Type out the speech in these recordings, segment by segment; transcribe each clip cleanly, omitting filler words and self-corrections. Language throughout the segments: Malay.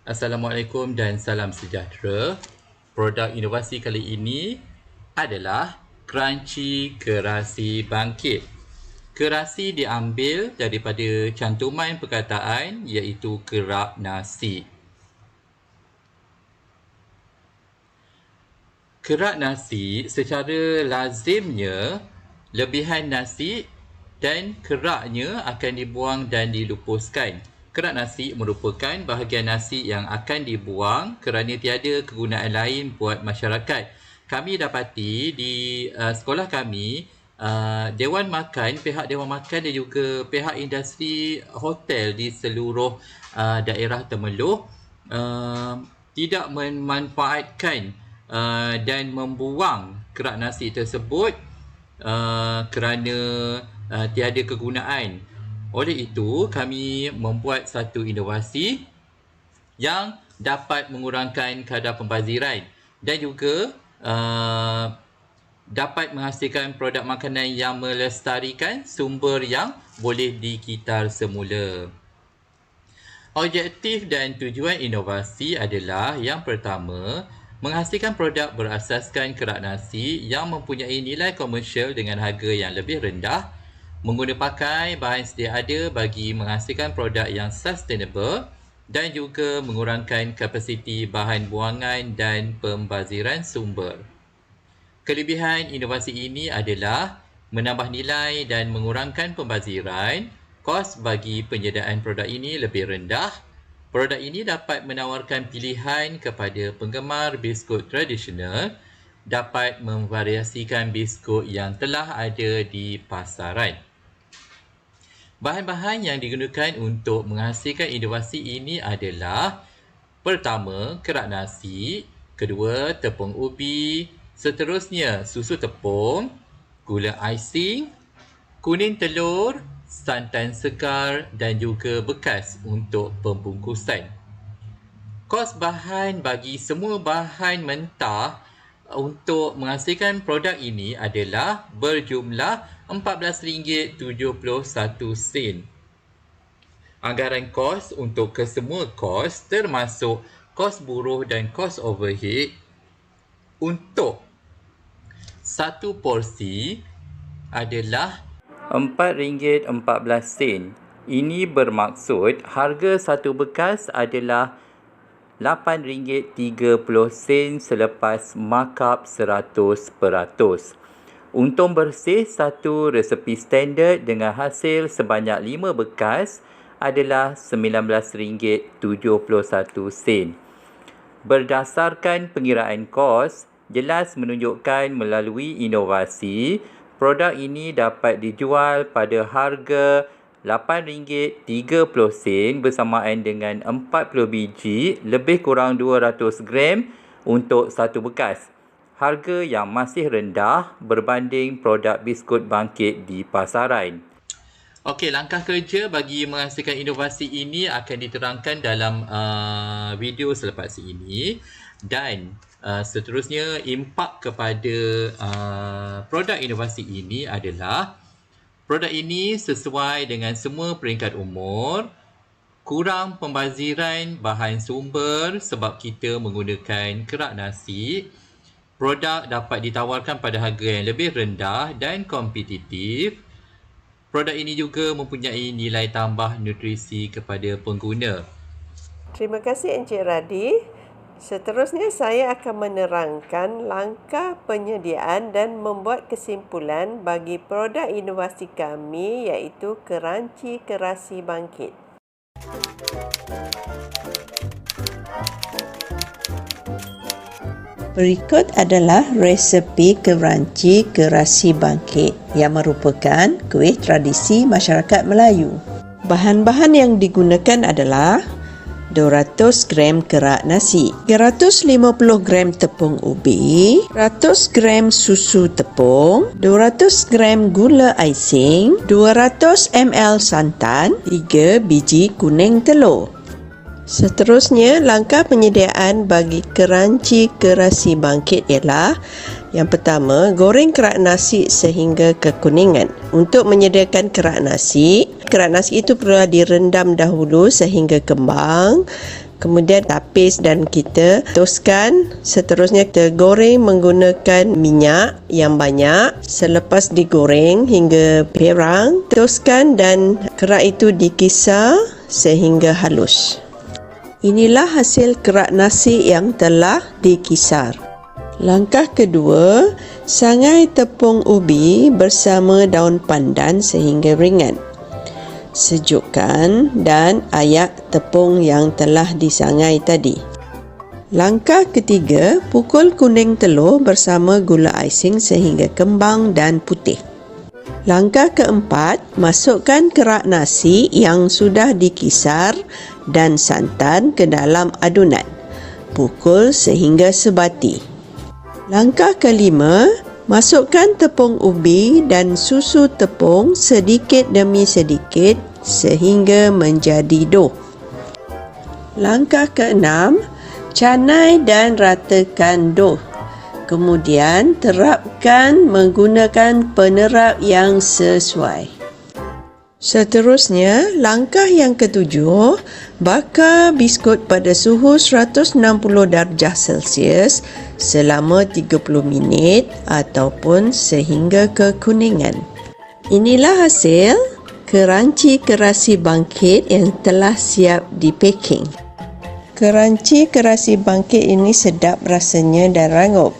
Assalamualaikum dan salam sejahtera. Produk inovasi kali ini adalah Crunchy Kerasi Bangkit. Kerasi diambil daripada cantuman perkataan iaitu kerak nasi. Kerak nasi secara lazimnya lebihan nasi dan keraknya akan dibuang dan dilupuskan. Kerak nasi merupakan bahagian nasi yang akan dibuang kerana tiada kegunaan lain buat masyarakat. Kami dapati di sekolah kami, Dewan Makan, pihak Dewan Makan dan juga pihak industri hotel di seluruh daerah Temerloh tidak memanfaatkan dan membuang kerak nasi tersebut kerana tiada kegunaan. Oleh itu, kami membuat satu inovasi yang dapat mengurangkan kadar pembaziran dan juga dapat menghasilkan produk makanan yang melestarikan sumber yang boleh dikitar semula. Objektif dan tujuan inovasi adalah yang pertama, menghasilkan produk berasaskan kerak nasi yang mempunyai nilai komersial dengan harga yang lebih rendah, menggunakan pakai bahan sedia ada bagi menghasilkan produk yang sustainable dan juga mengurangkan kapasiti bahan buangan dan pembaziran sumber. Kelebihan inovasi ini adalah menambah nilai dan mengurangkan pembaziran. Kos bagi penyediaan produk ini lebih rendah. Produk ini dapat menawarkan pilihan kepada penggemar biskut tradisional, dapat memvariasikan biskut yang telah ada di pasaran. Bahan-bahan yang digunakan untuk menghasilkan inovasi ini adalah pertama, kerak nasi, kedua, tepung ubi, seterusnya susu tepung, gula icing, kuning telur, santan segar dan juga bekas untuk pembungkusan. Kos bahan bagi semua bahan mentah untuk menghasilkan produk ini adalah berjumlah RM14.71. Anggaran kos untuk kesemua kos termasuk kos buruh dan kos overhead untuk satu porsi adalah RM4.14. Ini bermaksud harga satu bekas adalah RM8.30 selepas markup 100%. Untung bersih satu resepi standard dengan hasil sebanyak 5 bekas adalah RM19.71. Berdasarkan pengiraan kos, jelas menunjukkan melalui inovasi, produk ini dapat dijual pada harga RM8.30 bersamaan dengan 40 biji lebih kurang 200 gram untuk satu bekas. Harga yang masih rendah berbanding produk biskut bangkit di pasaran. Okey, langkah kerja bagi menghasilkan inovasi ini akan diterangkan dalam video selepas ini dan seterusnya impak kepada produk inovasi ini adalah produk ini sesuai dengan semua peringkat umur, kurang pembaziran bahan sumber sebab kita menggunakan kerak nasi. Produk dapat ditawarkan pada harga yang lebih rendah dan kompetitif. Produk ini juga mempunyai nilai tambah nutrisi kepada pengguna. Terima kasih Encik Radi. Seterusnya saya akan menerangkan langkah penyediaan dan membuat kesimpulan bagi produk inovasi kami iaitu Crunchy Kerasi Bangkit. Berikut adalah resepi Crunchy Kerasi Bangkit yang merupakan kuih tradisi masyarakat Melayu. Bahan-bahan yang digunakan adalah 200 gram kerak nasi, 350 gram tepung ubi, 100 gram susu tepung, 200 gram gula icing, 200 ml santan, 3 biji kuning telur. Seterusnya, langkah penyediaan bagi keranci kerasi bangkit ialah yang pertama, goreng kerak nasi sehingga kekuningan. Untuk menyediakan kerak nasi itu perlu direndam dahulu sehingga kembang. Kemudian tapis dan kita toskan. Seterusnya kita goreng menggunakan minyak yang banyak. Selepas digoreng hingga perang, toskan dan kerak itu dikisar sehingga halus. Inilah hasil kerak nasi yang telah dikisar. Langkah kedua, sangai tepung ubi bersama daun pandan sehingga ringan. Sejukkan dan ayak tepung yang telah disangai tadi. Langkah ketiga, pukul kuning telur bersama gula icing sehingga kembang dan putih. Langkah keempat, masukkan kerak nasi yang sudah dikisar dan santan ke dalam adunan. Pukul sehingga sebati. Langkah kelima, masukkan tepung ubi dan susu tepung sedikit demi sedikit sehingga menjadi dough. Langkah keenam, canai dan ratakan dough. Kemudian terapkan menggunakan penerap yang sesuai. Seterusnya, langkah yang ketujuh, bakar biskut pada suhu 160 darjah Celsius selama 30 minit ataupun sehingga kekuningan. Inilah hasil keranci kerasi bangkit yang telah siap dipacking. Keranci kerasi bangkit ini sedap rasanya dan rangup.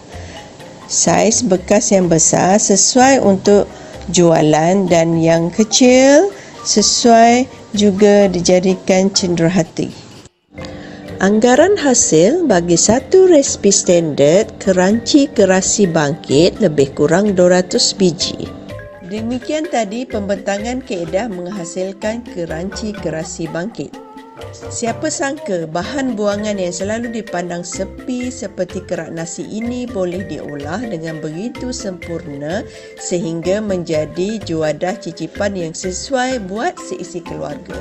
Saiz bekas yang besar sesuai untuk jualan dan yang kecil sesuai juga dijadikan cenderahati. Anggaran hasil bagi satu resipi standard keranci kerasi bangkit lebih kurang 200 biji. Demikian tadi pembentangan kaedah menghasilkan keranci kerasi bangkit. Siapa sangka bahan buangan yang selalu dipandang sepi seperti kerak nasi ini boleh diolah dengan begitu sempurna sehingga menjadi juadah cicipan yang sesuai buat seisi keluarga.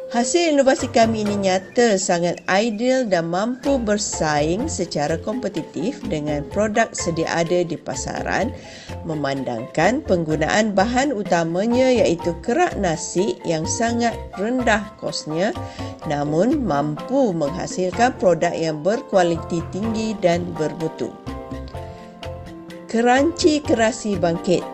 Hasil inovasi kami ini nyata sangat ideal dan mampu bersaing secara kompetitif dengan produk sedia ada di pasaran, memandangkan penggunaan bahan utamanya iaitu kerak nasi yang sangat rendah kosnya namun mampu menghasilkan produk yang berkualiti tinggi dan bermutu. Keranci kerasi bangkit,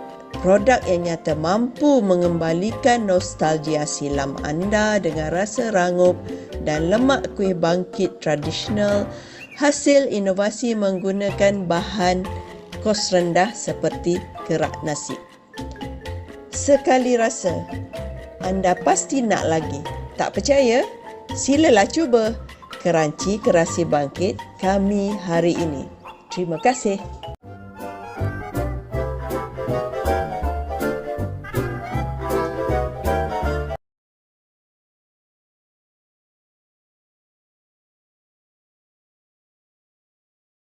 produk yang nyata mampu mengembalikan nostalgia silam anda dengan rasa rangup dan lemak kuih bangkit tradisional, hasil inovasi menggunakan bahan kos rendah seperti kerak nasi. Sekali rasa, anda pasti nak lagi. Tak percaya? Silalah cuba keranci kerasi bangkit kami hari ini. Terima kasih.